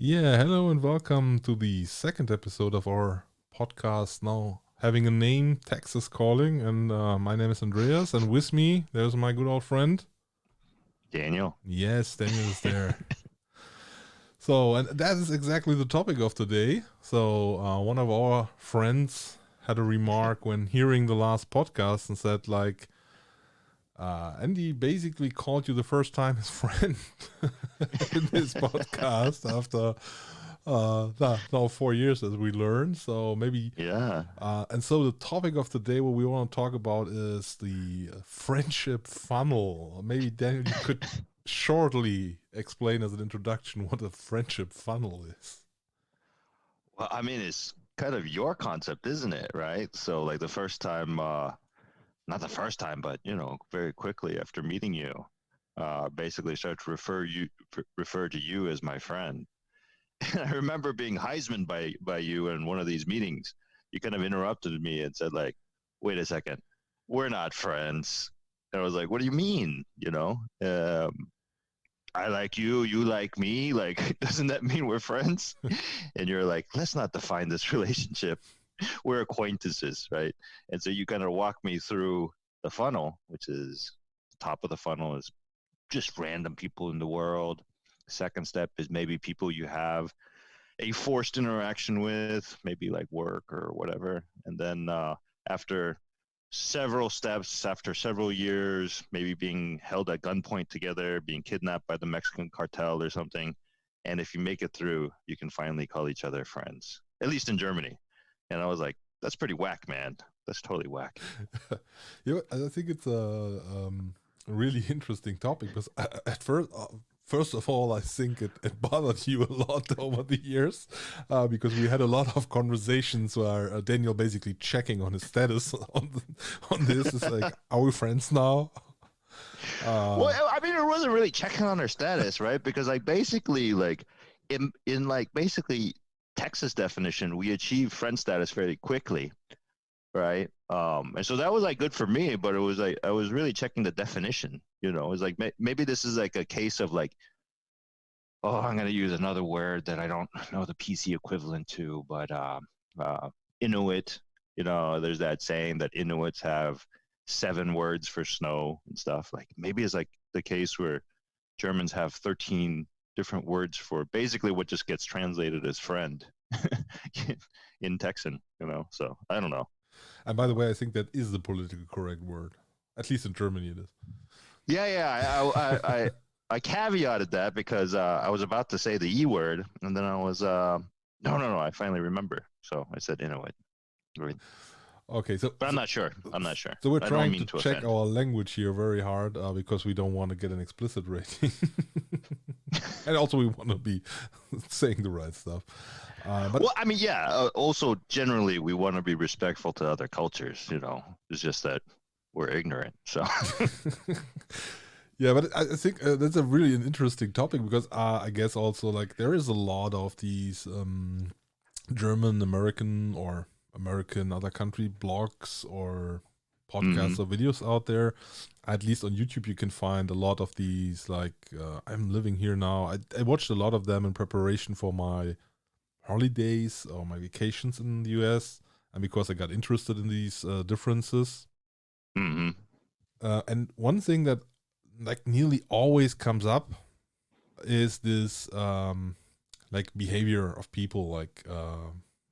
Yeah, hello and welcome to the second episode of our podcast. Now having a name, Texas Calling, and my name is Andreas, and with me there's my good old friend. Daniel. Yes, Daniel is there. So, and that is exactly the topic of today. So, one of our friends had a remark when hearing the last podcast and said, like, Andy basically called you the first time his friend in this podcast after now 4 years as we learned. So maybe, Yeah. and so the topic of the day, what we want to talk about is the friendship funnel. Maybe Daniel, you could shortly explain as an introduction what a friendship funnel is. Well, I mean, it's kind of your concept, isn't it? Right. So, like the first time, not the first time, but very quickly after meeting you, basically started to refer to you as my friend. And I remember being Heisman by you in one of these meetings. You kind of interrupted me and said, like, "Wait a second, we're not friends." And I was like, "What do you mean?" I like you, you like me. Like, doesn't that mean we're friends? And you're like, let's not define this relationship. We're acquaintances, right? And so you kind of walk me through the funnel, which is the top of the funnel is just random people in the world. Second step is maybe people you have a forced interaction with, maybe like work or whatever. And then after several steps, after several years, maybe being held at gunpoint together, being kidnapped by the Mexican cartel or something. And if you make it through, you can finally call each other friends, at least in Germany. And I was like, that's pretty whack, man. That's totally whack. Yeah, I think it's a really interesting topic because at first, first of all, I think it bothered you a lot over the years because we had a lot of conversations where Daniel basically checking on his status on this. It's like, are we friends now? Uh, Well, I mean, it wasn't really checking on their status, right? Because like basically, like in like basically Texas definition, we achieve friend status fairly quickly, right? And so that was like good for me, but it was like I was really checking the definition. It was like maybe this is like a case of like, oh, I'm gonna use another word that I don't know the PC equivalent to, but Inuit. There's that saying that Inuits have 7 words for snow and stuff. Like maybe it's like the case where Germans have 13 different words for basically what just gets translated as friend in Texan. So I don't know. and by the way, I think that is the politically correct word. At least in Germany, it is. Yeah, yeah. I caveated that because I was about to say the E word, and then I was no. I finally remember, so I said Inuit. Right. Okay, so But I'm not sure. I'm not sure. so we're I don't trying to mean to check offend. our language here very hard because we don't want to get an explicit rating, and also we want to be saying the right stuff. But Well, I mean, yeah. Also, generally, we want to be respectful to other cultures. It's just that we're ignorant. So. yeah, but I think that's a really an interesting topic because I guess also like there is a lot of these German, American, or American other country blogs or podcasts Hmm. or videos out there. At least on YouTube, you can find a lot of these. Like I'm living here now. I watched a lot of them in preparation for my holidays or my vacations in the US, and because I got interested in these differences. Hmm. And one thing that like nearly always comes up is this like behavior of people like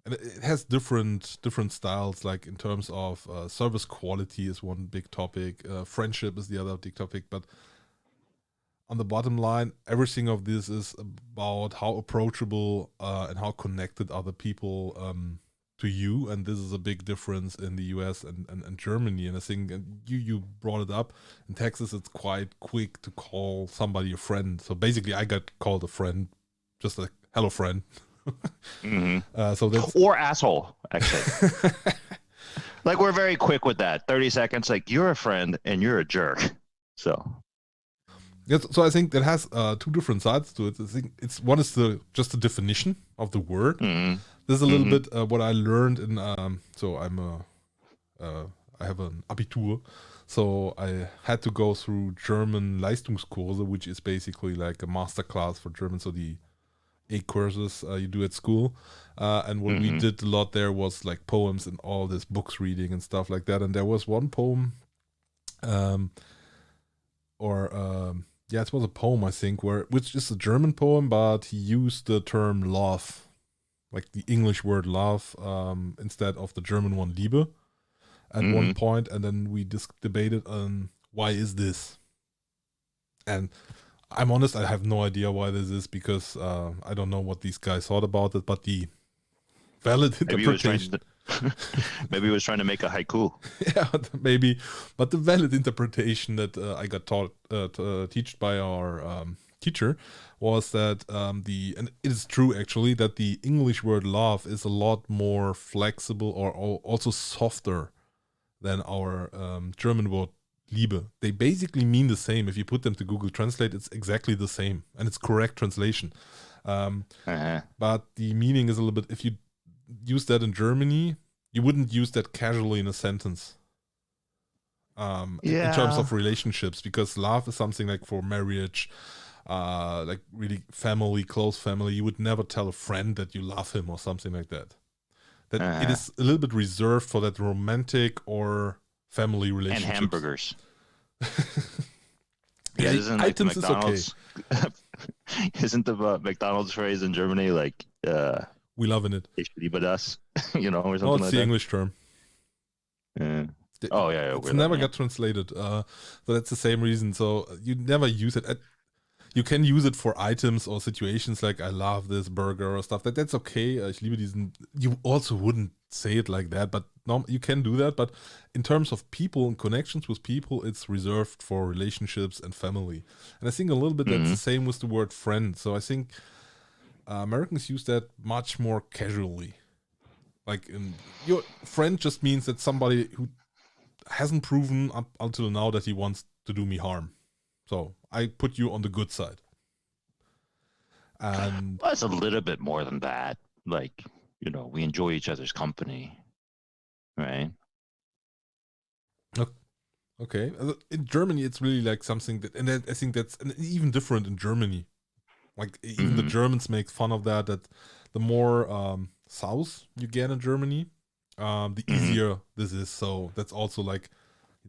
and it has different styles like in terms of service quality is one big topic, friendship is the other big topic, but on the bottom line everything of this is about how approachable and how connected other people to you, and this is a big difference in the US and Germany. And I think and you brought it up in Texas it's quite quick to call somebody a friend. So basically I got called a friend, just like hello friend. Hmm. So that's Or asshole, actually. Like we're very quick with that. 30 seconds. Like you're a friend and you're a jerk. So. yes. So I think that has two different sides to it. I think it's one is the just the definition of the word. Hmm. This is a little Hmm. bit what I learned in. So I have an Abitur, so I had to go through German Leistungskurse, which is basically like a master class for German. So the courses you do at school. And what we Mm-hmm. did a lot there was like poems and all this books reading and stuff like that. And there was one poem, um, or yeah, it was a poem I think, which is a German poem, but he used the term love, like the English word love, instead of the German one Liebe at one Mm-hmm. point, and then we debated on why is this. And I'm honest, I have no idea why this is because I don't know what these guys thought about it, but the valid Maybe he was trying interpretation, to. Maybe he was trying to make a haiku. yeah, maybe, but the valid interpretation that I got taught teached by our teacher was that and it is true actually that the English word love is a lot more flexible or also softer than our German word Liebe. They basically mean the same. If you put them to Google Translate, it's exactly the same, and it's correct translation. Uh-huh. But the meaning is a little bit. If you use that in Germany, you wouldn't use that casually in a sentence. In terms Yeah. of relationships, because love is something like for marriage, like really family, close family. You would never tell a friend that you love him or something like that. That it Uh-huh. is a little bit reserved for that romantic or family And relationships. hamburgers. Yeah, Because isn't like the items is okay. McDonald's isn't the McDonald's phrase in Germany like We love in it. ich liebe das, or No, something it's like the that? English term. Yeah. It- Oh yeah, It's we're never loving it. got translated. So that's the same reason. So you never use it. You can use it for items or situations like I love this burger or stuff. That's okay. Ich liebe diesen. You also wouldn't say it like that, but no, you can do that. But in terms of people and connections with people, it's reserved for relationships and family. And I think a little bit that's the Mm-hmm. same with the word friend. So I think Americans use that much more casually. Like your friend just means that somebody who hasn't proven up until now that he wants to do me harm. So I put you on the good side. And Well, it's a little bit more than that. Like, we enjoy each other's company, right? okay, in Germany, it's really like something that, and I think that's even different in Germany. Like even the Mm-hmm. Germans make fun of that. That the more south you get in Germany, the Mm-hmm. easier this is. So that's also like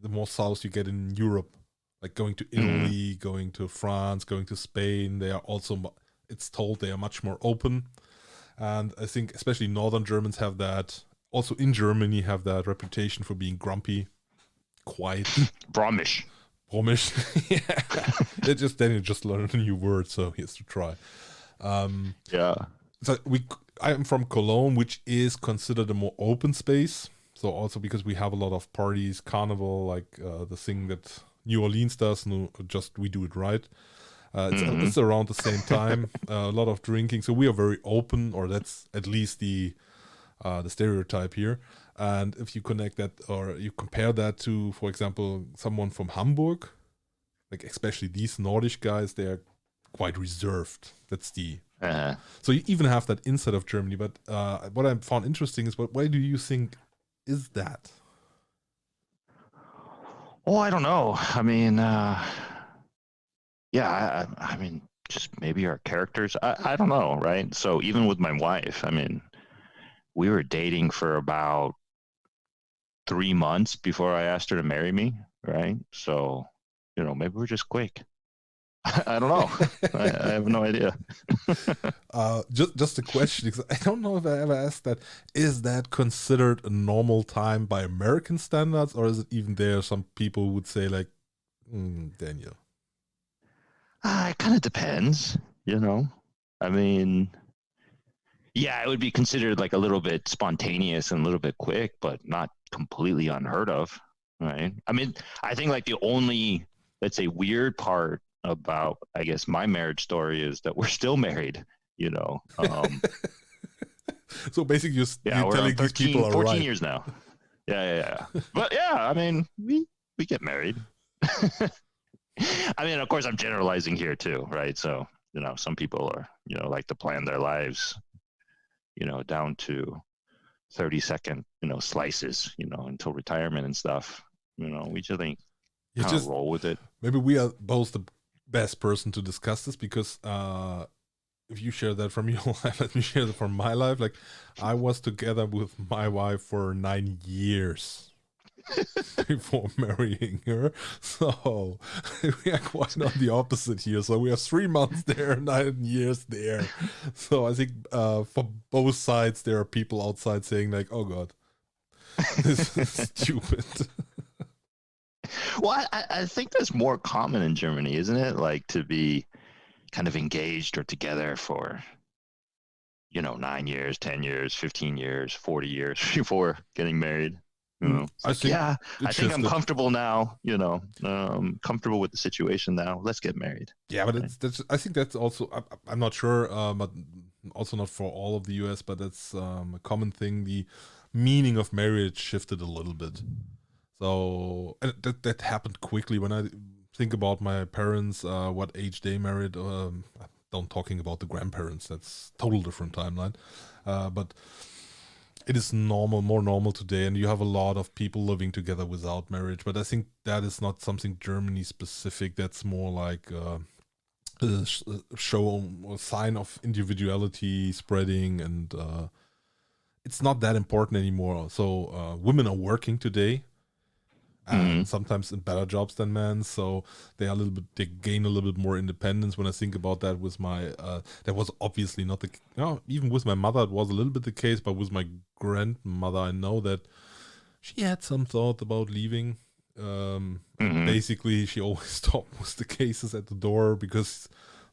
the more south you get in Europe, like going to Mm-hmm. Italy, going to France, going to Spain. They are also, it's told they are much more open. And I think especially northern Germans have that. Also in Germany have that reputation for being grumpy, quiet, Bromish. Romish. Yeah. It just Daniel just learned a new word, so he has to try. Um, Yeah. so I am from Cologne, which is considered a more open space. So also because we have a lot of parties, carnival, like the thing that New Orleans does. No, just we do it right. Mm-hmm. It's around the same time. A lot of drinking, so we are very open, or that's at least the stereotype here. And if you connect that or you compare that to, for example, someone from Hamburg, like especially these Nordic guys, they are quite reserved. That's the Uh, so you even have that inside of Germany. But what I found interesting is why do you think is that? well, I don't know. I mean, yeah, I mean, just maybe our characters. I don't know, right? So even with my wife, I mean, we were dating for about 3 months before I asked her to marry me, right? So, maybe we're just quick. I don't know. I have no idea. Just a question because I don't know if I ever asked that. Is that considered a normal time by American standards, or is it even there? Some people would say like, Daniel. It kind of depends, you know. I mean, yeah, it would be considered like a little bit spontaneous and a little bit quick, but not completely unheard of, right? I mean, I think like the only, let's say, weird part about, I guess, my marriage story is that we're still married, you know. So basically, Yeah, you're we're on telling these people 13, are 14 right. years now. Yeah. But yeah, I mean, we get married. I mean, of course, I'm generalizing here too, right? So, some people are, like to plan their lives, down to 30-second, slices, until retirement and stuff. We just think You kind of just roll with it. maybe we are both the best person to discuss this because if you share that from your life, let me share that from my life. Like, I was together with my wife for 9 years before marrying her. So we are quite on the opposite here. So we are 3 months there, 9 years there. So I think for both sides, there are people outside saying like, "Oh God, this is stupid." Well, I think that's more common in Germany, isn't it? Like to be kind of engaged or together for 9 years, 10 years, 15 years, 40 years before getting married. It's I like, think yeah, it I think I'm shifted. comfortable now. Comfortable with the situation now. Let's get married. Yeah, but Right? that's. I think that's also. I'm not sure, but also not for all of the U.S. But that's a common thing. The meaning of marriage shifted a little bit. So and that happened quickly. When I think about my parents, what age they married, don't talking about the grandparents. That's total different timeline. But it is normal, more normal today, and you have a lot of people living together without marriage. But I think that is not something Germany specific. That's more like a show a sign of individuality spreading, and it's not that important anymore. So women are working today, Mm-hmm. and sometimes in better jobs than men, so they gain a little bit more independence. When I think about that with my that was obviously not even with my mother it was a little bit the case, but with my grandmother I know that she had some thought about leaving. And Mm-hmm. basically she always stopped with the cases at the door, because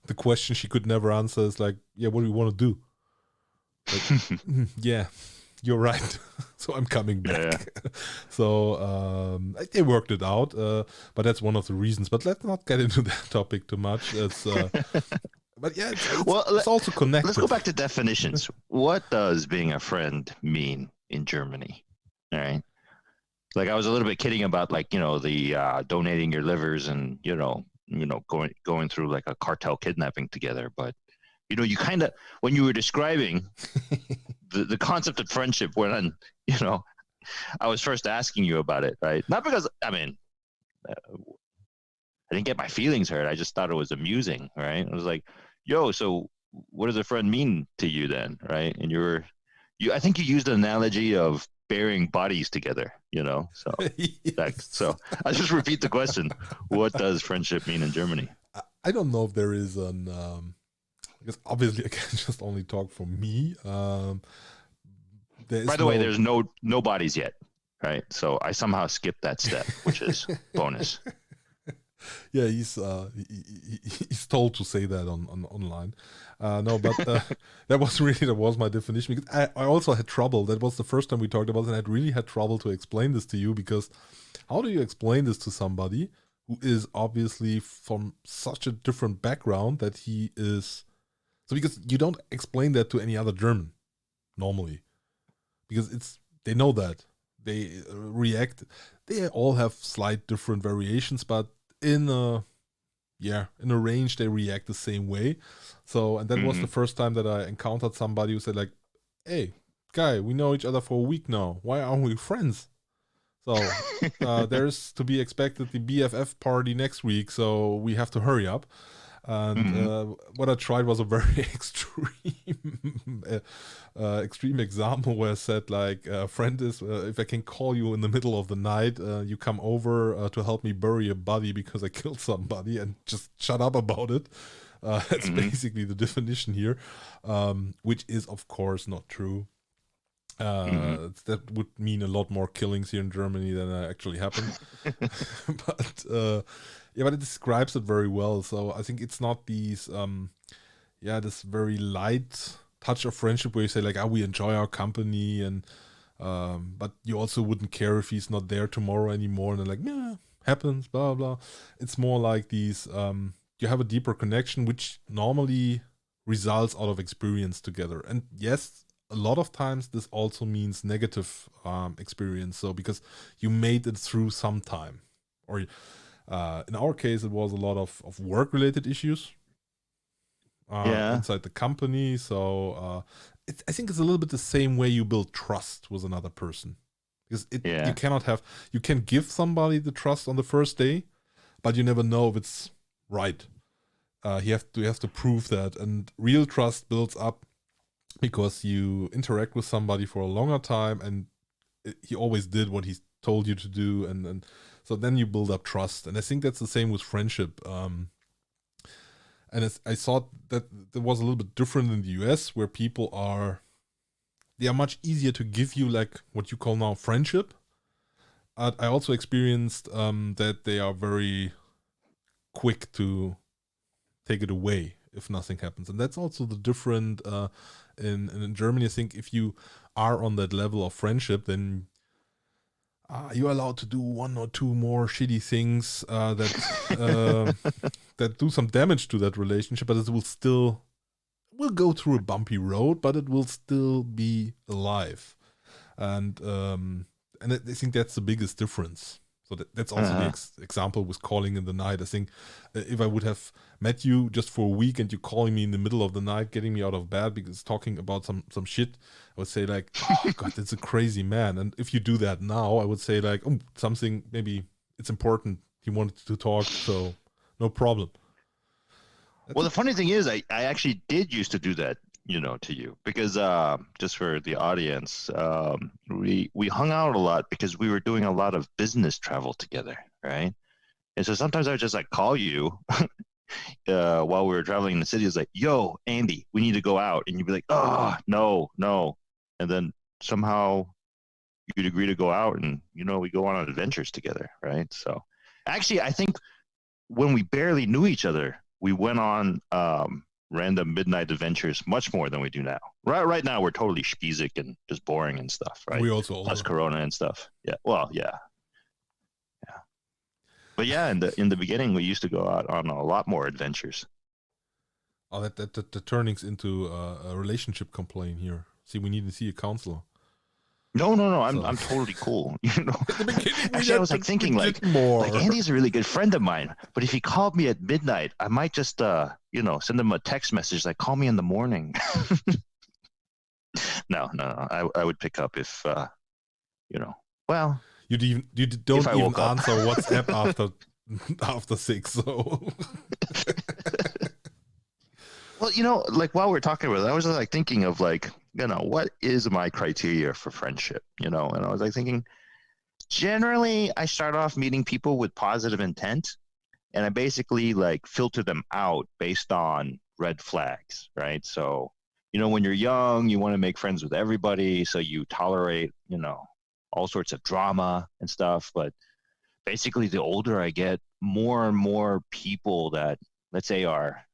the question she could never answer is like, yeah, what do you want to do? Like, yeah, you're right. So I'm coming Yeah. back. So they worked it out, but that's one of the reasons. But let's not get into that topic too much. But yeah, Well, it's also let's go connected. back to definitions. What does being a friend mean in Germany? All right. Like I was a little bit kidding about like the donating your livers and going through like a cartel kidnapping together, but you kind of when you were describing the concept of friendship when you know I was first asking you about it, right? Not because I didn't get my feelings hurt. I just thought it was amusing, right? I was like, yo, so what does a friend mean to you then, right? And I think you used an analogy of burying bodies together, so Yes. so I just repeat the question: what does friendship mean in Germany? I don't know if there is an because obviously I can just only talk for me. There By is the way, no. there's no bodies yet, right? So I somehow skipped that step, which is bonus. Yeah, he's told to say that on online. No, but that was my definition, because I also had trouble. That was the first time we talked about it, and I really had trouble to explain this to you, because how do you explain this to somebody who is obviously from such a different background that he is? So because you don't explain that to any other German normally, because they know that they react. They all have slight different variations, but in a in a range they react the same way. So, and that was Mm-hmm. the first time that I encountered somebody who said like, "Hey, guy, we know each other for a week now. Why aren't we friends?" So there's to be expected the BFF party next week, so we have to hurry up. And Mm-hmm. what I tried was a very extreme example, where I said like, a friend is if I can call you in the middle of the night, you come over to help me bury a body because I killed somebody, and just shut up about it. That's Mm-hmm. basically the definition here, which is of course not true. Mm-hmm. That would mean a lot more killings here in Germany than actually happened. But yeah, but it describes it very well. So I think it's not these this very light touch of friendship where you say like, "Ah, we enjoy our company," and but you also wouldn't care if he's not there tomorrow anymore, and they're like, "Yeah, happens," blah blah. It's more like these you have a deeper connection, which normally results out of experience together. And yes, a lot of times this also means negative experience. So because you made it through some time, or in our case, it was a lot of work related issues Yeah. inside the company. So I think it's a little bit the same way you build trust with another person, because Yeah. you can give somebody the trust on the first day, but you never know if it's right. you have to prove that, and real trust builds up because you interact with somebody for a longer time, and he always did what he told you to do, and so then you build up trust. And I think that's the same with friendship. And I thought that it was a little bit different in the US, where they are much easier to give you like what you call now friendship. I also experienced that they are very quick to take it away if nothing happens, and that's also the different in Germany. I think if you are on that level of friendship, then you're allowed to do one or two more shitty things that do some damage to that relationship, but it will go through a bumpy road, but it will still be alive. And I think that's the biggest difference. So that's also the example with calling in the night. I think if I would have met you just for a week and you calling me in the middle of the night, getting me out of bed because talking about some shit, I would say like, oh God, that's a crazy man. And if you do that now, I would say like, oh, something, maybe it's important. He wanted to talk, so no problem. Well, the funny thing is, I actually did used to do that, to you, because just for the audience, we hung out a lot because we were doing a lot of business travel together, right? And so sometimes I would just like call you while we were traveling in the city. It's like, yo, Andy, we need to go out, and you'd be like, oh, no, and then somehow you'd agree to go out, and we go on adventures together, right? So actually, I think when we barely knew each other, we went on random midnight adventures much more than we do now. Right now, we're totally spiesig and just boring and stuff, right? We also plus Corona and stuff. Yeah. Well, yeah. But yeah, in the beginning, we used to go out on a lot more adventures. Oh, that turnings into a relationship complaint here. See, we need to see a counselor. No. I'm totally cool. Actually, I was like thinking like Andy's a really good friend of mine, but if he called me at midnight, I might just send him a text message like, call me in the morning. No. I would pick up if well, you don't even answer WhatsApp after 6. So well, like while we're talking about it, I was like thinking of like, what is my criteria for friendship? And I was like thinking, generally, I start off meeting people with positive intent, and I basically like filter them out based on red flags, right? So, when you're young, you want to make friends with everybody, so you tolerate, all sorts of drama and stuff. But basically, the older I get, more and more people that, let's say, are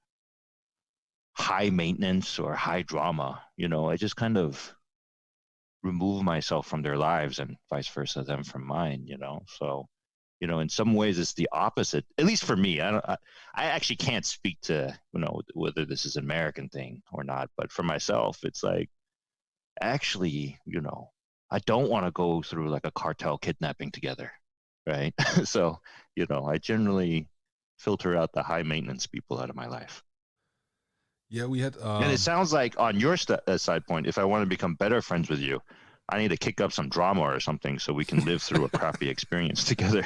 high maintenance or high drama, I just kind of remove myself from their lives, and vice versa them from mine. So in some ways it's the opposite, at least for me. I actually can't speak to whether this is an American thing or not, but for myself it's like, actually, I don't want to go through like a cartel kidnapping together, right? So I generally filter out the high maintenance people out of my life. Yeah, we had. And it sounds like on your side point, if I want to become better friends with you, I need to kick up some drama or something so we can live through a crappy experience together.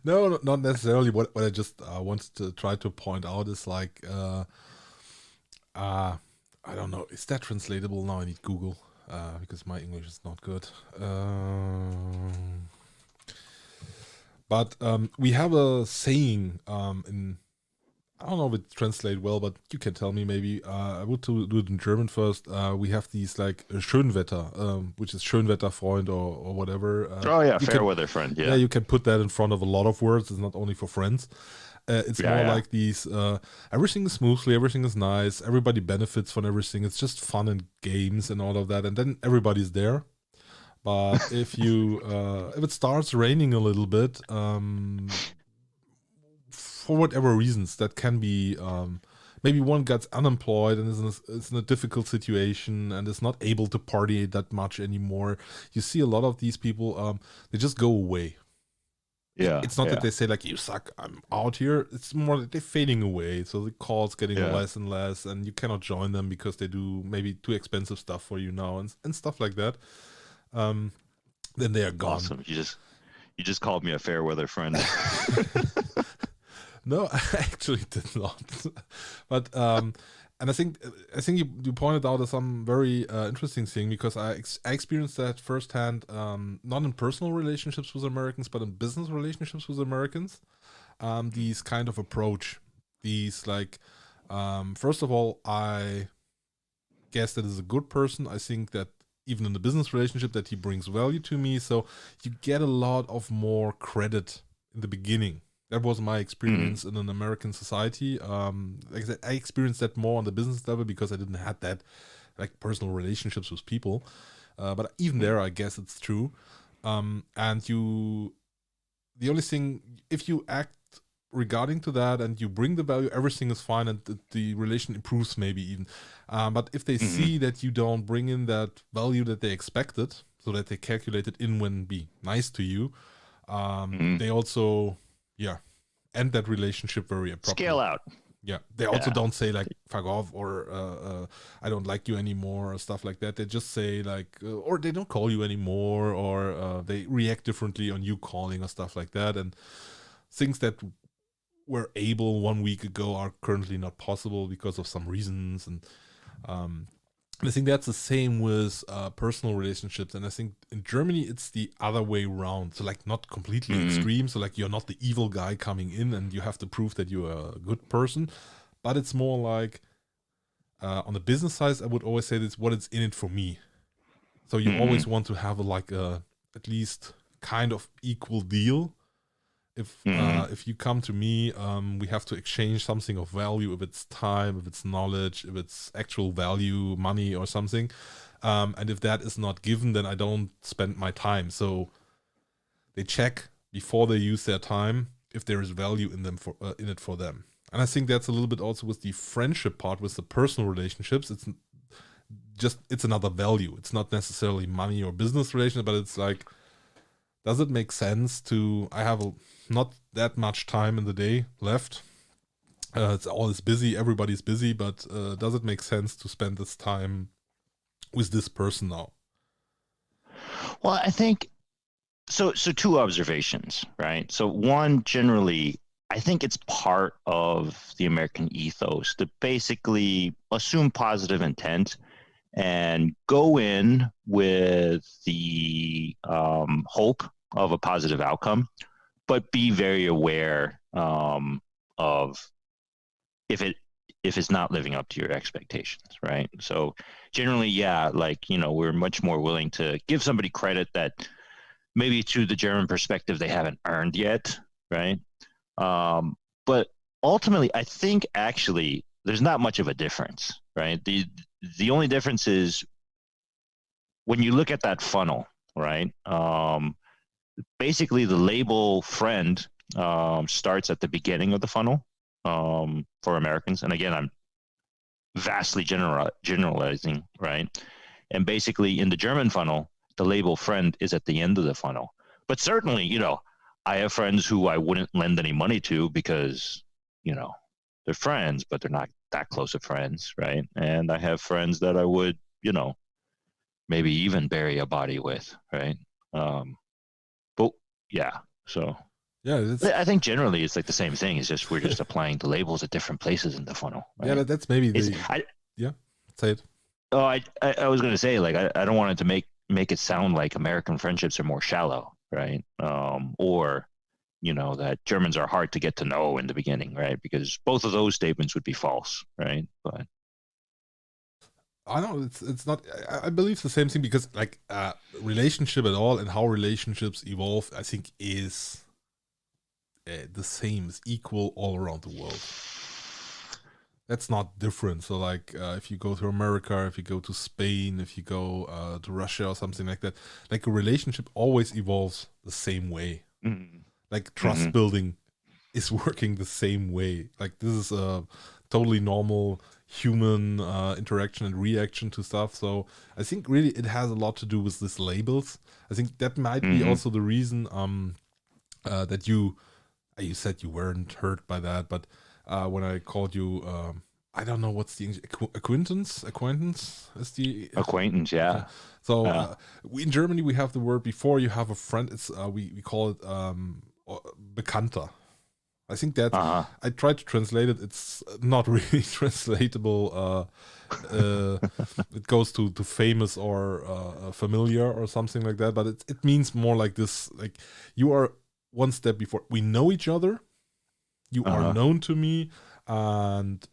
No, not necessarily. What I just wanted to try to point out is like, I don't know. Is that translatable? Now I need Google because my English is not good. But we have a saying in. I don't know if it translates well, but you can tell me maybe. I would do it in German first. We have these like Schönwetter, which is Schönwetterfreund or whatever. Oh yeah, fair weather friend. Yeah, you can put that in front of a lot of words. It's not only for friends. It's more like these. Everything is smoothly, everything is nice, everybody benefits from everything. It's just fun and games and all of that, and then everybody's there. But if it starts raining a little bit, for whatever reasons, that can be maybe one gets unemployed and is in a difficult situation and is not able to party that much anymore. You see a lot of these people, they just go away. Yeah, it's not that they say like, you suck, I'm out here. It's more that they're fading away. So the calls getting less and less, and you cannot join them because they do maybe too expensive stuff for you now and stuff like that. Then they are gone. Awesome. You just called me a fair weather friend. No, I actually did not. But and I think you pointed out some very interesting thing because I experienced that firsthand, not in personal relationships with Americans, but in business relationships with Americans. These kind of approach, these like, first of all, I guess that is a good person. I think that even in the business relationship that he brings value to me. So you get a lot of more credit in the beginning. That was my Mm, experience in an American society. Like I said, I experienced that more on the business level because I didn't have that like personal relationships with people. But even mm, there, I guess it's true. And the only thing, if you act regarding to that and you bring the value, everything is fine and the relation improves maybe even. But if they mm, see that you don't bring in that value that they expected, so that they calculate it in when be nice to you, mm. they also, yeah, end that relationship very Scale abruptly. out. Yeah, they also Yeah. don't say like "fuck off" or "I don't like you anymore" or stuff like that. They just say like, or they don't call you anymore, or they react differently on you calling or stuff like that. And things that were able 1 week ago are currently not possible because of some reasons. And um, I think that's the same with personal relationships. And I think in Germany it's the other way around. So like not completely Mm, extreme. So like you're not the evil guy coming in and you have to prove that you're a good person. But it's more like on the business side, I would always say this: what it's in it for me. So you always mm, want to have like a at least kind of equal deal. mm, If you come to me, we have to exchange something of value, if it's time, if it's knowledge, if it's actual value, money or something. And if that is not given, then I don't spend my time. So they check before they use their time if there is value in them for in it for them. And I think that's a little bit also with the friendship part, with the personal relationships. It's another value. It's not necessarily money or business relation, but it's like, does it make sense to? I have not that much time in the day left. It's always busy. Everybody's busy, but does it make sense to spend this time with this person now? Well, I think so. So two observations, right? So one, generally, I think it's part of the American ethos to basically assume positive intent and go in with the hope of a positive outcome, but be very aware of if it if it's not living up to your expectations, right? So generally, yeah, like we're much more willing to give somebody credit that maybe to the German perspective they haven't earned yet, right? Um, but ultimately, I think actually there's not much of a difference, right? The only difference is when you look at that funnel, right? Basically, the label friend starts at the beginning of the funnel for Americans, and again, I'm vastly generalizing, right? And basically, in the German funnel, the label friend is at the end of the funnel. But certainly, I have friends who I wouldn't lend any money to because, you know, they're friends, but they're not that close of friends, right? And I have friends that I would, maybe even bury a body with, right? Um, but yeah, so Yeah, that's I think generally it's like the same thing. It's just we're just applying the labels at different places in the funnel, yeah, right? that's maybe It's the I yeah. Say it. oh I was gonna say like I don't want it to make it sound like American friendships are more shallow, right? Or that Germans are hard to get to know in the beginning, right? Because both of those statements would be false, right? But I know it's not. I believe the same thing because like relationship at all and how relationships evolve, I think is the same, is equal all around the world. That's not different. So like if you go to America, if you go to Spain, if you go to Russia or something like that, like a relationship always evolves the same way. mm-hmm. Like trust Mm-hmm. building is working the same way. Like this is a totally normal human interaction and reaction to stuff. So I think really it has a lot to do with these labels. I think that might be Mm-hmm. also the reason that you said you weren't hurt by that, but when I called you, I don't know what's the English, acquaintance is the Acquaintance, okay. yeah. So Uh, we in Germany we have the word before you have a friend. It's we call it Bekannter. I think that Uh-huh. I tried to translate it. It's not really translatable. It goes to famous or familiar or something like that. But it means more like this: like you are one step before. We know each other. You are Uh-huh. known to me, and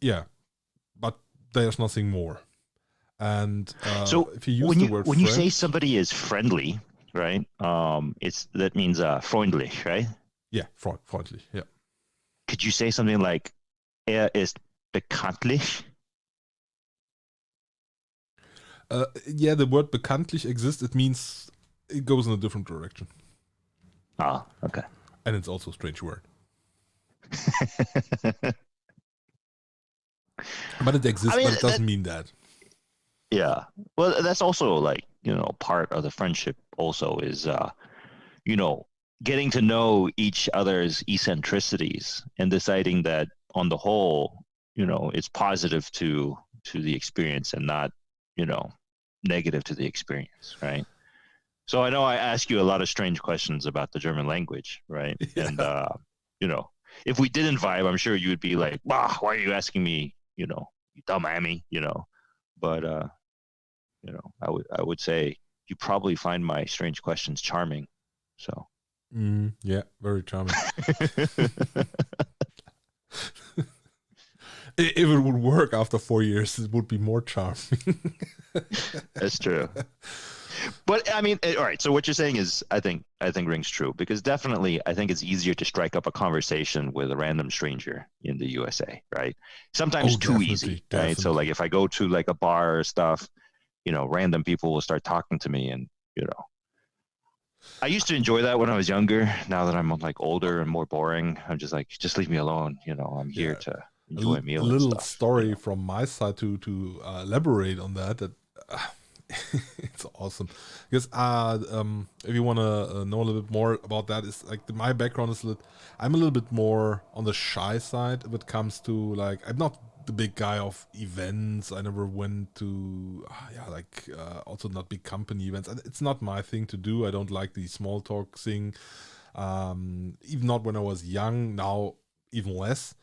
yeah, but there's nothing more. And So if you use the word when you say friend, somebody is friendly, right? It's that means freundlich, right? yeah, freundlich, yeah. Could you say something like ist bekanntlich? Yeah, the word bekanntlich exists. It means it goes in a different direction, Ah, okay. and it's also a strange word. But it I exists, mean but it that doesn't mean that. yeah. Well, that's also like, part of the friendship also is you know, getting to know each other's eccentricities and deciding that on the whole, it's positive to the experience and not, you know, negative to the experience, right? So I know I ask you a lot of strange questions about the German language, right? And Yeah. you know, if we didn't vibe, I'm sure you would be like, "Bah, why are you asking me? You dumb Amy," But I would say you probably find my strange questions charming. So Yeah, very charming. If it would work after 4 years, it would be more charming. that's true. But I mean, all right. So what you're saying is, I think rings true because definitely, I think it's easier to strike up a conversation with a random stranger in the USA, right? Sometimes Oh, too definitely, easy, right? So like definitely. if I go to like a bar or stuff, random people will start talking to me, and I used to enjoy that when I was younger. Now that I'm like older and more boring, I'm just like, just leave me alone. I'm here Yeah, to a, enjoy a a meal and little stuff. story from my side to elaborate on that. Uh, it's awesome because if you want to know a little bit more about that, is like my background is I'm a little bit more on the shy side if it comes to like I'm not the big guy of events. I never went to yeah, like also not big company events. It's not my thing to do. I don't like the small talk thing. Even not when I was young. Now even less.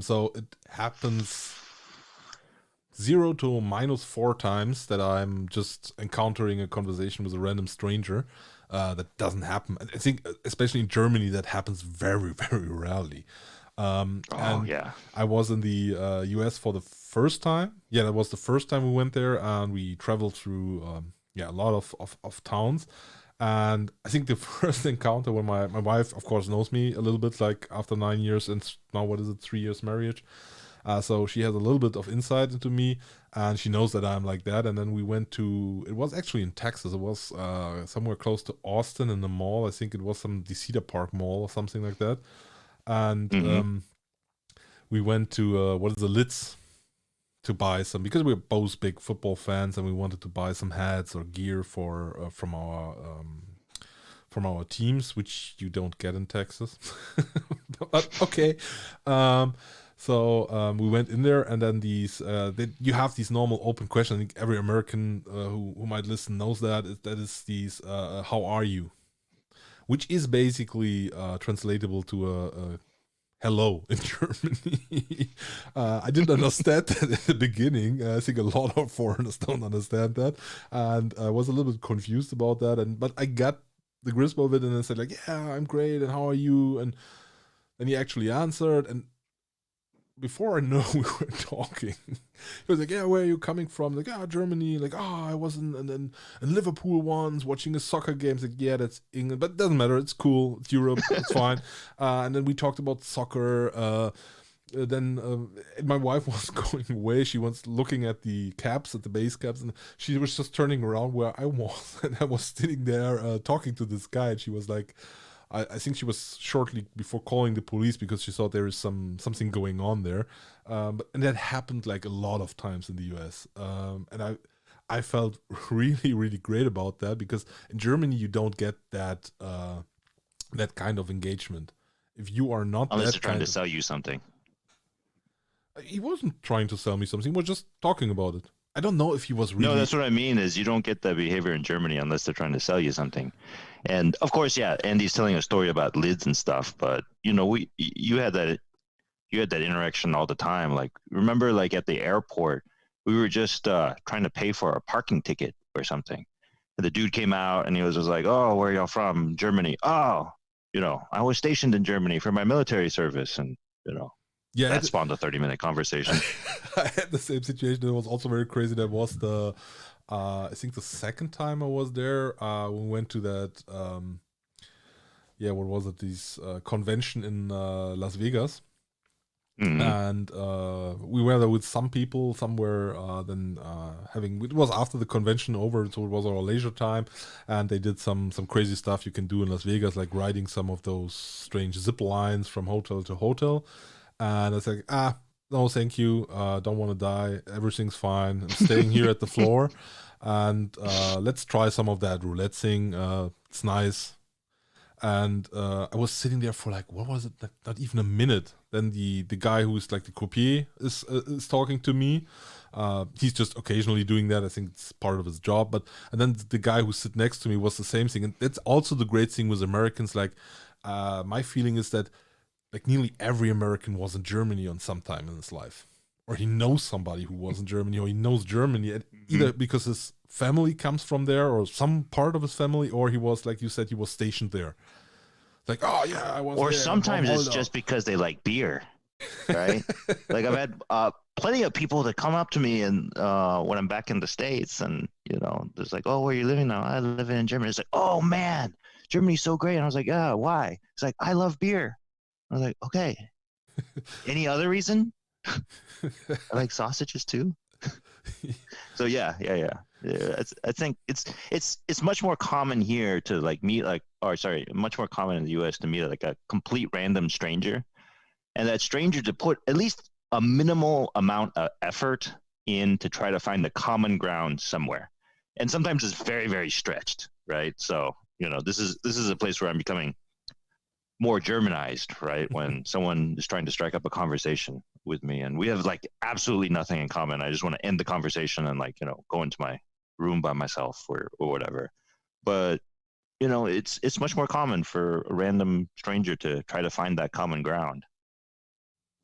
So it happens 0 to -4 times that I'm just encountering a conversation with a random stranger. That doesn't happen. I think, especially in Germany, that happens very, very rarely. Oh And yeah. I was in the US for the first time. Yeah, that was the first time we went there, and we traveled through yeah, a lot of towns. And I think the first encounter when my wife, of course, knows me a little bit, like after 9 years and now what is it, 3 years marriage. So she has a little bit of insight into me, and she knows that I'm like that. And then we went to, it was actually in Texas. It was somewhere close to Austin in the mall. I think it was some Cedar Park Mall or something like that. And Mm-hmm. we went to what is the Litz to buy some because we're both big football fans, and we wanted to buy some hats or gear for from our teams, which you don't get in Texas. But okay. Um, so we went in there, and then you have these normal open questions. I think every American who might listen knows that is these how are you, which is basically translatable to a hello in Germany. I didn't understand that in the beginning. I think a lot of foreigners don't understand that, and I was a little bit confused about that. But I got the grasp of it, and I said like, "Yeah, I'm great, and how are you?" And then he actually answered, and before I know we were talking, he was like, "Yeah, where are you coming from?" Like, "Ah, Germany." Like, "Ah, I was in Liverpool once watching a soccer game." Like, "Yeah, that's England, but it doesn't matter. It's cool. It's Europe. It's fine." And then we talked about soccer. Then and my wife was going away. She was looking at the caps, at the base caps, and she was just turning around where I was, and I was sitting there talking to this guy, and she was like, I think she was shortly before calling the police because she thought there is something going on there, and that happened like a lot of times in the U.S. And I felt really really great about that because in Germany you don't get that kind of engagement. If you are not Unless that they're trying to kind of, sell you something. he wasn't trying to sell me something. He was just talking about it. I don't know if he was No, really. that's what I mean. Is you don't get that behavior in Germany unless they're trying to sell you something. And of course, yeah, Andy's telling a story about lids and stuff, but you had that interaction all the time. Like, remember, like at the airport, we were just trying to pay for a parking ticket or something. And the dude came out and he was just like, "Oh, where are y'all from? Germany. Oh, I was stationed in Germany for my military service." And, Yeah, that spawned a 30-minute conversation. I had the same situation. It was also very crazy. That was I think the second time I was there. We went to that, what was it? This convention in Las Vegas. Mm-hmm. And we were there with some people. Some were then having. It was after the convention over, so it was our leisure time, and they did some crazy stuff you can do in Las Vegas, like riding some of those strange zip lines from hotel to hotel. And I was like, no, thank you. Don't want to die. Everything's fine. I'm staying here at the floor, and let's try some of that roulette thing. It's nice. And I was sitting there for like, what was it? Like, not even a minute. Then the guy who's like the croupier is talking to me. He's just occasionally doing that. I think it's part of his job. But and then the guy who sit next to me was the same thing. And that's also the great thing with Americans. Like, my feeling is that like nearly every American was in Germany on some time in his life, or he knows somebody who was in Germany, or he knows Germany, and either because his family comes from there, or some part of his family, or he was, like you said, he was stationed there. Like, oh yeah, I was. Or there sometimes it's just because they like beer, right? Like, I've had plenty of people that come up to me and when I'm back in the States, and there's like, "Oh, where are you living now?" "I live in Germany." It's like, "Oh man, Germany's so great." And I was like, "Yeah, why?" It's like, "I love beer." I was like, "Okay, any other reason?" I like sausages too. So yeah. I think it's much more common here to like meet much more common in the U.S. to meet like a complete random stranger, and that stranger to put at least a minimal amount of effort in to try to find the common ground somewhere, and sometimes it's very, very stretched, right? So this is a place where I'm becoming more Germanized, right? When someone is trying to strike up a conversation with me and we have like absolutely nothing in common, I just want to end the conversation and like go into my room by myself or whatever. But it's much more common for a random stranger to try to find that common ground.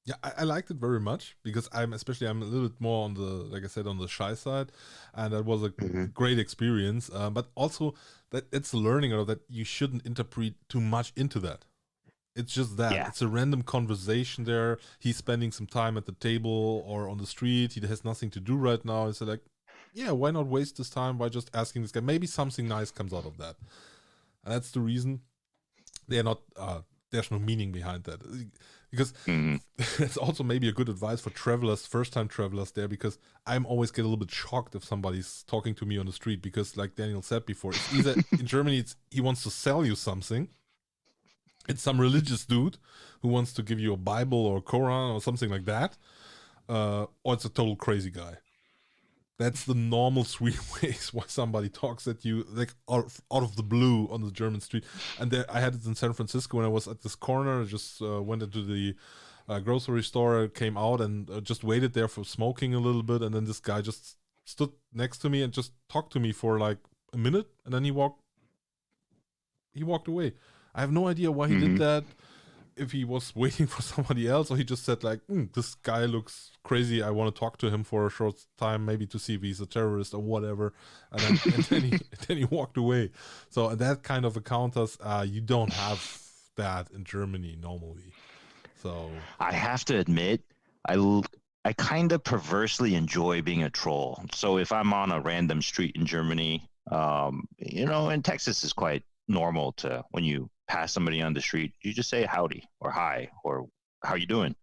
Yeah, I liked it very much because I'm a little bit more on the, like I said, on the shy side, and that was a Mm-hmm. great experience. But also that it's learning, or that you shouldn't interpret too much into that. It's just that Yeah. it's a random conversation there. He's spending some time at the table or on the street. He has nothing to do right now. And so like, yeah, why not waste this time by just asking this guy? Maybe something nice comes out of that. And that's the reason they're not. There's no meaning behind that, because Mm-hmm. it's also maybe a good advice for travelers, first time travelers there, because I'm always get a little bit shocked if somebody's talking to me on the street, because like Daniel said before, it's either in Germany he wants to sell you something. It's some religious dude who wants to give you a Bible or Quran or something like that, or it's a total crazy guy. That's the normal three ways why somebody talks at you, like out of the blue on the German street. And there, I had it in San Francisco when I was at this corner. I just went into the grocery store, came out, and just waited there for smoking a little bit. And then this guy just stood next to me and just talked to me for like a minute, and then he walked away. I have no idea why he did Mm-hmm. that. If he was waiting for somebody else, or he just said like, "This guy looks crazy. I want to talk to him for a short time, maybe to see if he's a terrorist or whatever." And then he walked away. So that kind of encounters, you don't have that in Germany normally. So I have to admit, I kind of perversely enjoy being a troll. So if I'm on a random street in Germany, in Texas is quite normal to when you pass somebody on the street, you just say howdy or hi or how you doing.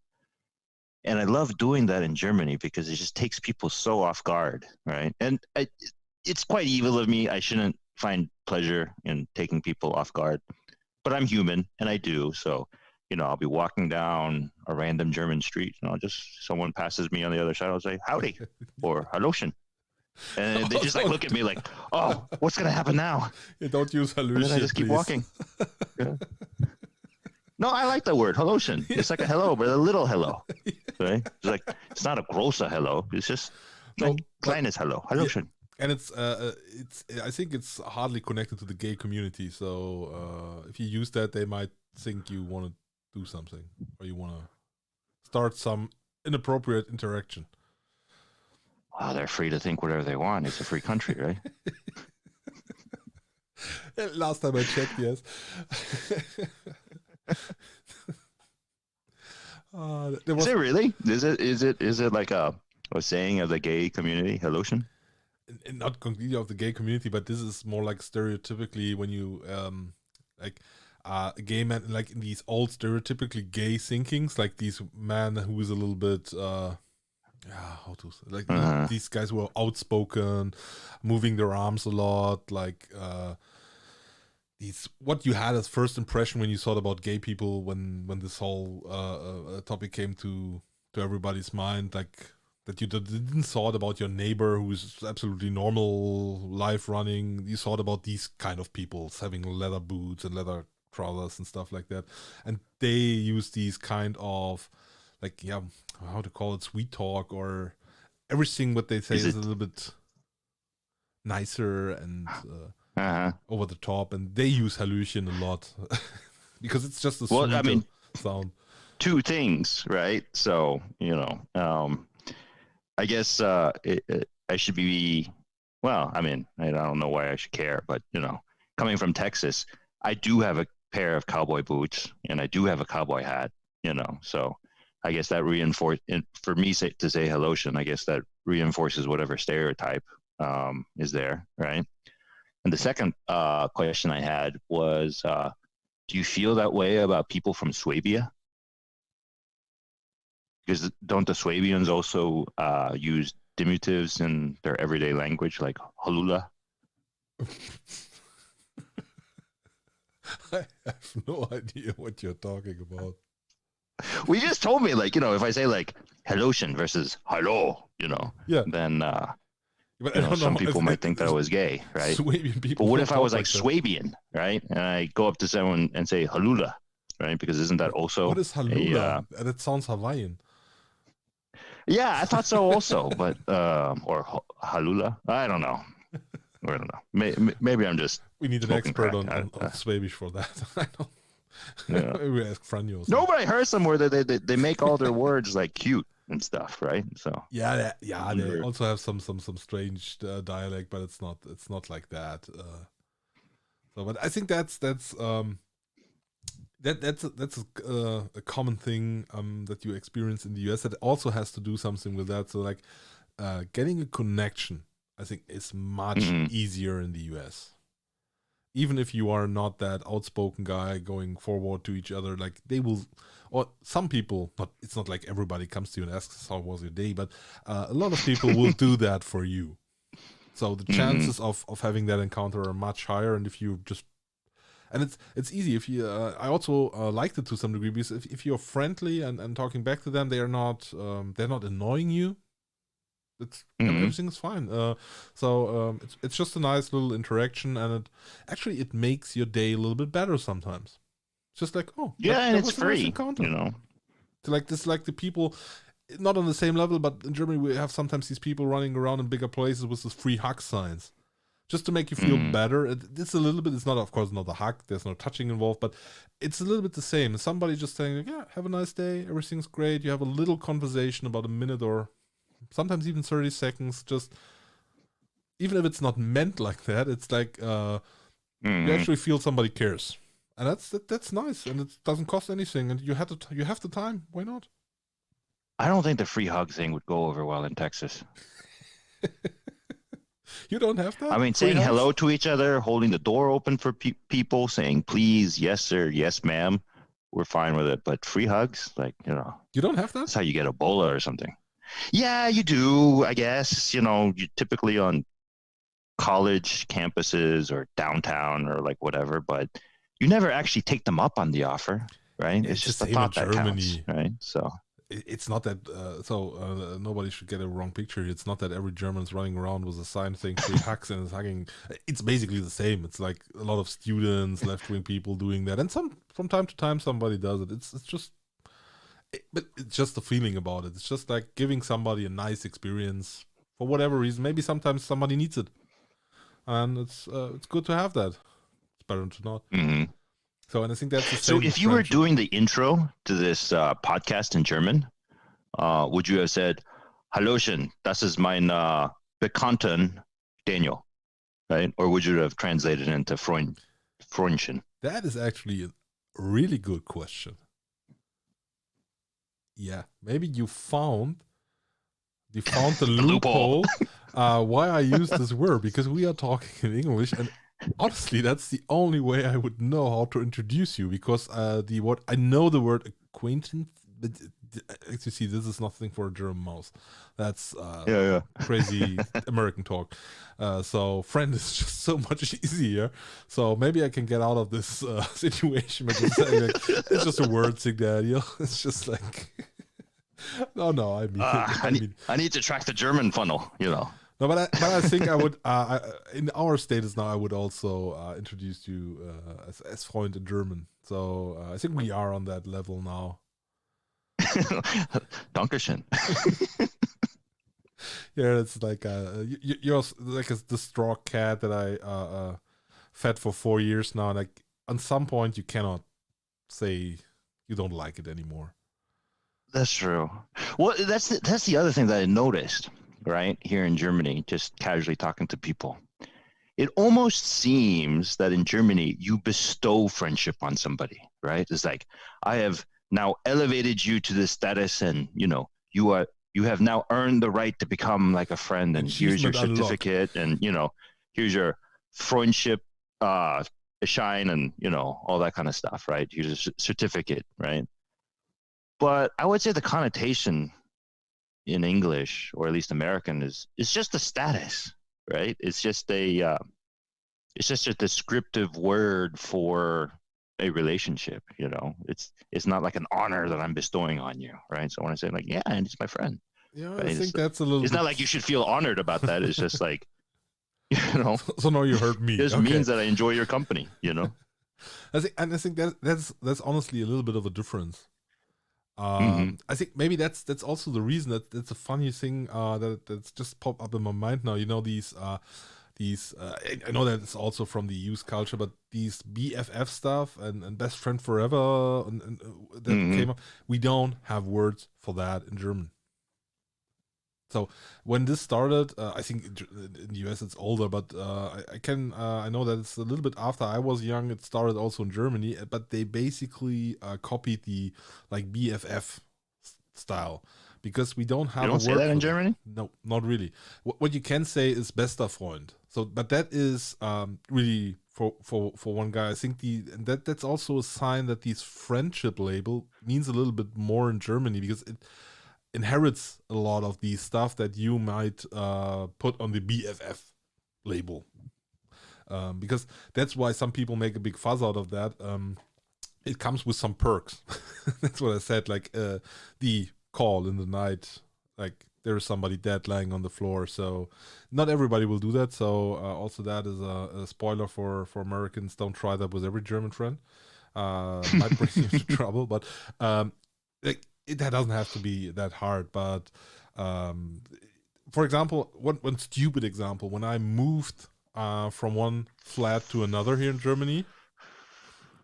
And I love doing that in Germany because it just takes people so off guard, right? And it's quite evil of me. I shouldn't find pleasure in taking people off guard, but I'm human and I do. So, I'll be walking down a random German street and someone passes me on the other side. I'll say howdy or hallöchen. And they just like look at me like, "Oh, what's going to happen now?" you don't use And then I hallucination, just keep please. walking. Yeah. No, I like the word hallöchen. It's like a hello, but a little hello, right? It's not a gross hello. It's just So, Klein is hello. yeah, Hallöchen. and it's I think it's hardly connected to the gay community. So if you use that, they might think you want to do something or you want to start some inappropriate interaction. Well, they're free to think whatever they want. It's a free country, right? Last time I checked, yes. Is it really? Is it like a saying of the gay community? Hallöchen? Not completely of the gay community, but this is more like stereotypically when you like gay men, like in these old stereotypically gay thinkings, like these man who is a little bit how to say, like these guys who are outspoken, moving their arms a lot, like these what you had as first impression when you thought about gay people when this whole topic came to everybody's mind, like that you didn't thought about your neighbor who's absolutely normal life running. You thought about these kind of people having leather boots and leather trousers and stuff like that, and they use these kind of like how to call it, sweet talk, or everything what they say is a little bit nicer and over the top, and they use Hallöchen a lot because it's just a sweeter sound. Two things, right? So I guess I should be. Well, I mean, I don't know why I should care, but coming from Texas, I do have a pair of cowboy boots and I do have a cowboy hat. So I guess that for me to say Hallöchen, I guess that reinforces whatever stereotype is there, right? And the second question I had was, do you feel that way about people from Swabia? Because don't the Swabians also use diminutives in their everyday language, like halula? I have no idea what you're talking about. Well, you just told me, like, if I say like Hallöchen versus hello, then but some people might think that I was gay, right? Swabian people. But what if I was like Swabian, right? And I go up to someone and say halula, right? Because isn't that also what is halula? That sounds Hawaiian. Yeah, I thought so also, but or halula. I don't know. Maybe I'm just. We need an expert on Swabish for that. I don't. Yeah. Maybe we ask Franjo. No, but I heard somewhere that they make all their words like cute and stuff, right? So they also have some strange dialect, but it's not like that. So, but I think that's a common thing that you experience in the US that also has to do something with that. So like getting a connection, I think, is much easier in the US. Even if you are not that outspoken guy going forward to each other, like they will, or some people, it's not like everybody comes to you and asks how was your day, but a lot of people will do that for you. So the chances of having that encounter are much higher. And if you just, and it's easy if you, I also liked it to some degree, because if you're friendly and talking back to them, they're not annoying you. Everything's fine. So it's just a nice little interaction, and it makes your day a little bit better sometimes. It's just like, and it's free, nice encounter. So like this, like the people, not on the same level, but in Germany we have sometimes these people running around in bigger places with these free hug signs, just to make you feel better. It's a little bit. It's not, of course, not a hug. There's no touching involved, but it's a little bit the same. Somebody just saying, like, yeah, have a nice day. Everything's great. You have a little conversation about a minute or sometimes even 30 seconds, just even if it's not meant like that, it's like you actually feel somebody cares, and that's nice, and it doesn't cost anything, and you have the time. Why not? I don't think the free hug thing would go over well in Texas. You don't have that? I mean, saying hello to each other, holding the door open for people, saying please, yes sir, yes ma'am, we're fine with it. But free hugs, like, you don't have that? That's how you get Ebola or something. Yeah, you do, I guess. You typically on college campuses or downtown or like whatever, but you never actually take them up on the offer, right? It's just the thought that counts, right? So it's not that. Nobody should get a wrong picture. It's not that every German's running around with a sign saying free hugs and is hugging. It's basically the same. It's like a lot of students, left-wing people doing that, and from time to time somebody does it. It's just. But it's just the feeling about it. It's just like giving somebody a nice experience for whatever reason. Maybe sometimes somebody needs it, and it's good to have that. It's better to not. Hmm. So, and I think that's the So same with if you were friendship. doing the intro to this podcast in German, would you have said, Hallöchen, das ist mein Bekannten Daniel, right? Or would you have translated into Freundchen? That is actually a really good question. Yeah, maybe you found the loophole why I use this word, because we are talking in English, and honestly, that's the only way I would know how to introduce you, because the word I know the word acquaintance, but as you see, this is nothing for a German mouse. That's Yeah. crazy American talk. So friend is just so much easier. So maybe I can get out of this situation by just saying like, it's just a word thing, Daniel. It's just like no, I mean, I need to track the German funnel, you know. No, but I think I would in our status now I would also introduce you as Freund in German. So I think we are on that level now. Dankeschön. Yeah, it's like you're like the straw cat that I fed for 4 years now. Like on some point you cannot say you don't like it anymore. That's true. Well, that's the other thing that I noticed, right, here in Germany, just casually talking to people. It almost seems that in Germany you bestow friendship on somebody, right? It's like, I have now elevated you to this status, and you have now earned the right to become like a friend, and here's your Achievement unlocked. certificate, and here's your friendship shine, and all that kind of stuff, right? Here's a certificate, right? But I would say the connotation in English, or at least American, is just a status, right? It's just a descriptive word for a relationship. It's not like an honor that I'm bestowing on you, right? So when I say like, yeah, and he's my friend, Yeah, right? I think that's a little. It's bit... not like you should feel honored about that. It's just like, So now you heard me. This means that I enjoy your company. I think that's honestly a little bit of a difference. Mm-hmm. I think maybe that's also the reason that's a funny thing that's just popped up in my mind now. These I know that it's also from the youth culture, but these BFF stuff and best friend forever and that Mm-hmm. came up. We don't have words for that in German. So when this started, I think in the US it's older, but I know that it's a little bit after I was young. It started also in Germany, but they basically copied the like BFF style, because we don't have You don't a say word that for in that. Germany? No, not really. What you can say is bester Freund. So, but that is really for one guy. I think that's also a sign that this friendship label means a little bit more in Germany, because it inherits a lot of the stuff that you might put on the BFF label. Because that's why some people make a big fuss out of that. It comes with some perks. That's what I said. Like the call in the night, like there's somebody dead lying on the floor. So not everybody will do that. So also that is a spoiler for Americans. Don't try that with every German friend. Might bring you into trouble. But like that doesn't have to be that hard. But for example, one stupid example, when I moved from one flat to another here in Germany,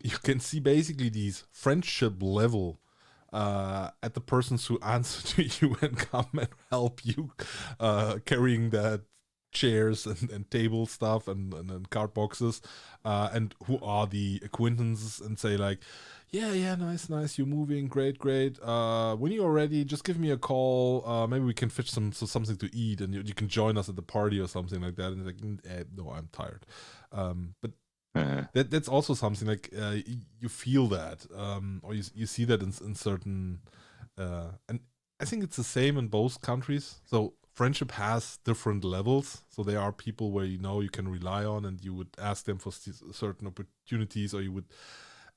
you can see basically these friendship level at the persons who answer to you and come and help you carrying that chairs and table stuff and card boxes, and who are the acquaintances and say like, yeah, nice, you're moving, great, when you're ready, just give me a call, maybe we can fetch something to eat, and you can join us at the party or something like that. And it's like, no, I'm tired. But that's also something like you feel that, or you see that in certain, and I think it's the same in both countries. So friendship has different levels. So there are people where you can rely on, and you would ask them for certain opportunities, or you would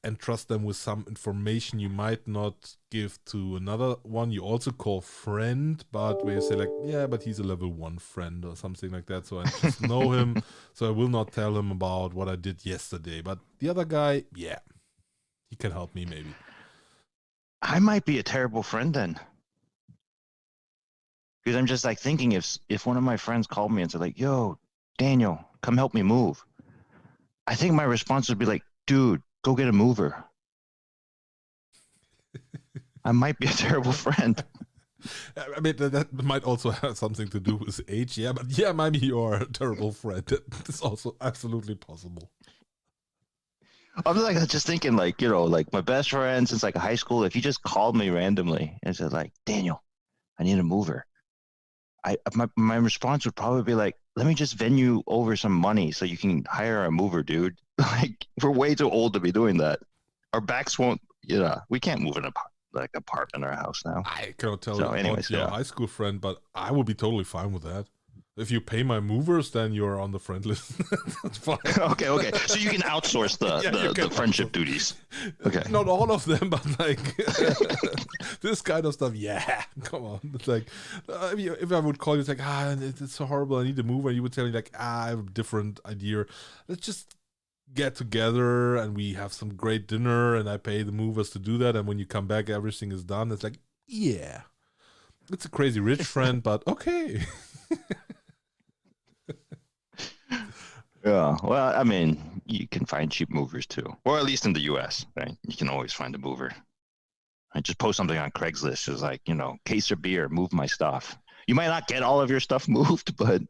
entrust them with some information you might not give to another one you also call friend, but where you say like, yeah, but he's a level 1 friend or something like that, so I just know him, so I will not tell him about what I did yesterday. But the other guy, yeah, he can help me maybe. I might be a terrible friend then, Because I'm just like thinking if one of my friends called me and said like, "Yo, Daniel, come help me move," I think my response would be like, "Dude, go get a mover." I might be a terrible friend. I mean, that might also have something to do with age, yeah, but yeah, maybe you are a terrible friend. That's also absolutely possible. I'm like just thinking like, like my best friend since like high school, if he just called me randomly and said like, "Daniel, I need a mover," my response would probably be like, "Let me just vend you over some money so you can hire a mover, dude." Like we're way too old to be doing that. Our backs won't, we can't move an apartment or a house now. I cannot tell you So, about anyways, your yeah. high school friend, but I would be totally fine with that. If you pay my movers, then you're on the friend list. That's fine. Okay. So you can outsource the friendship duties. Okay. Not all of them, but like this kind of stuff. Yeah, come on. It's like if I would call you, it's like it's so horrible. I need a mover. You would tell me like I have a different idea. Let's just get together and we have some great dinner, and I pay the movers to do that. And when you come back, everything is done. It's like yeah, it's a crazy rich friend, but okay. Yeah. Well, I mean, you can find cheap movers too, or at least in the U.S., right? You can always find a mover. I just post something on Craigslist. It's like, case of beer, move my stuff. You might not get all of your stuff moved, but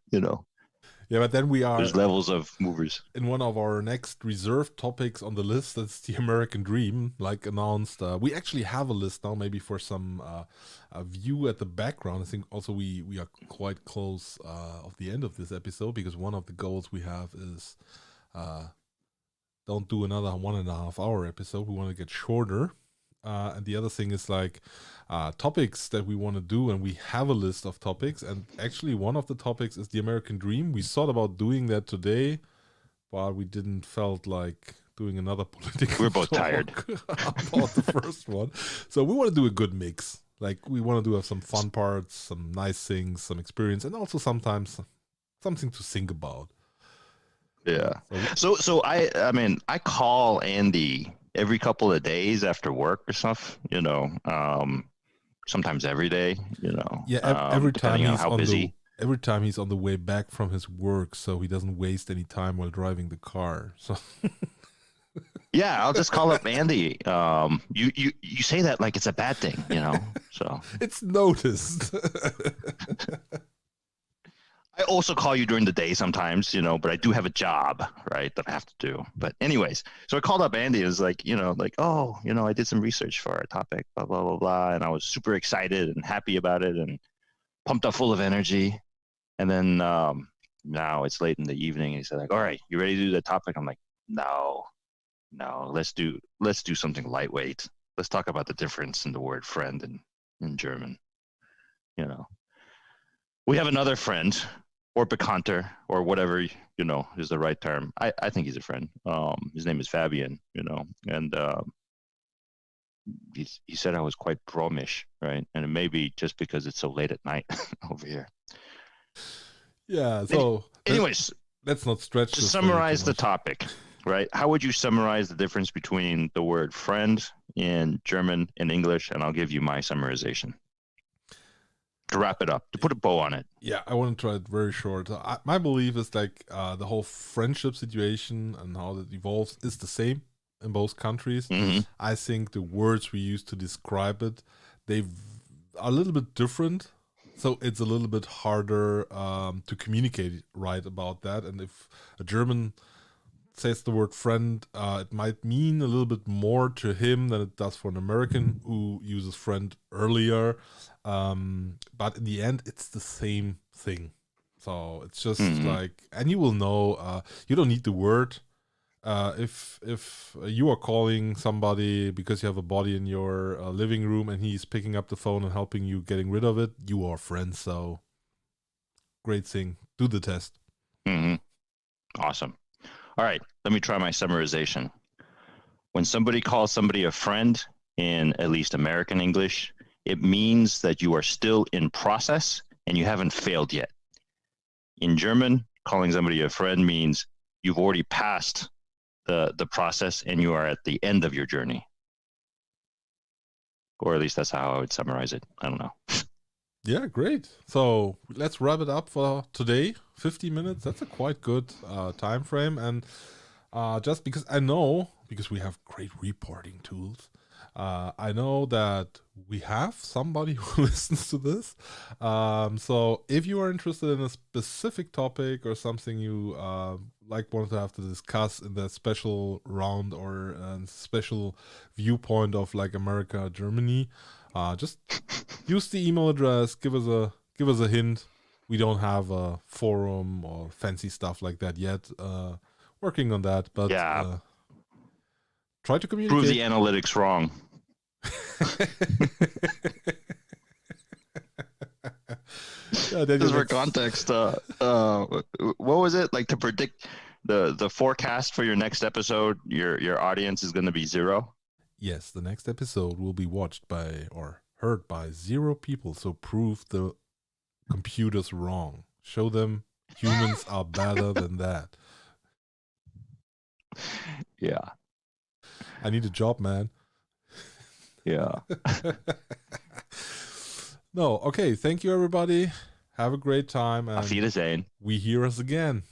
Yeah, but then we are there's levels of movers. in one of our next reserved topics on the list. That's the American Dream, like announced. We actually have a list now, maybe for some a view at the background. I think also we are quite close of the end of this episode, because one of the goals we have is don't do another 1.5 hour episode. We want to get shorter. And the other thing is like topics that we want to do, and we have a list of topics. And actually, one of the topics is the American Dream. We thought about doing that today, but we didn't felt like doing another political. We're both tired about the first one, so we want to do a good mix. Like we want to do have some fun parts, some nice things, some experience, and also sometimes something to think about. Yeah. So I mean, I call Andy every couple of days after work or stuff, sometimes every day, Yeah, every time depending on he's how on busy. every time he's on the way back from his work, so he doesn't waste any time while driving the car. So Yeah, I'll just call up Andy. You say that like it's a bad thing, So it's noticed. I also call you during the day sometimes, but I do have a job, right, that I have to do. But anyways, so I called up Andy. It was like, oh, I did some research for our topic, blah, blah, blah, blah. And I was super excited and happy about it and pumped up full of energy. And then now it's late in the evening. And he said like, all right, you ready to do the topic? I'm like, no, let's do something lightweight. Let's talk about the difference in the word friend in German. We have another friend, or Bekannter, or whatever is the right term. I think he's a friend. His name is Fabian. And he said I was quite bromish, right? And it may be just because it's so late at night over here. Yeah. So, anyways, let's not stretch. To summarize the topic, right? How would you summarize the difference between the word friend in German and English? And I'll give you my summarization. To wrap it up, to put a bow on it. Yeah, I want to try it very short. My belief is like the whole friendship situation and how that evolves is the same in both countries. Mm-hmm. I think the words we use to describe it, they are a little bit different. So it's a little bit harder to communicate right about that. And if a German says the word friend, it might mean a little bit more to him than it does for an American who uses friend earlier. But in the end, it's the same thing. So it's just like, and you will know, you don't need the word. If you are calling somebody because you have a body in your living room and he's picking up the phone and helping you getting rid of it, you are friends. So great thing. Do the test. Mm-hmm. Awesome. All right, let me try my summarization. When somebody calls somebody a friend in at least American English, it means that you are still in process and you haven't failed yet. In German, calling somebody a friend means you've already passed the process and you are at the end of your journey. Or at least that's how I would summarize it. I don't know. Yeah, great. So let's wrap it up for today. 50 minutes. That's a quite good time frame. And just because I know, because we have great reporting tools, I know that we have somebody who listens to this. So if you are interested in a specific topic or something you like wanted to have to discuss in that special round or special viewpoint of like America, Germany, just use the email address. Give us a hint. We don't have a forum or fancy stuff like that yet. Working on that, but Yeah, try to prove communicate. the analytics wrong. Yeah, Daniel, Just for that's context, what was it like to predict the forecast for your next episode? Your audience is going to be 0. yes. The next episode will be watched by or heard by 0 people. So prove the computers wrong. Show them humans are better than that. Yeah, I need a job, man. yeah. No, okay. Thank you, everybody. Have a great time, Auf and Wiedersehen. we hear us again.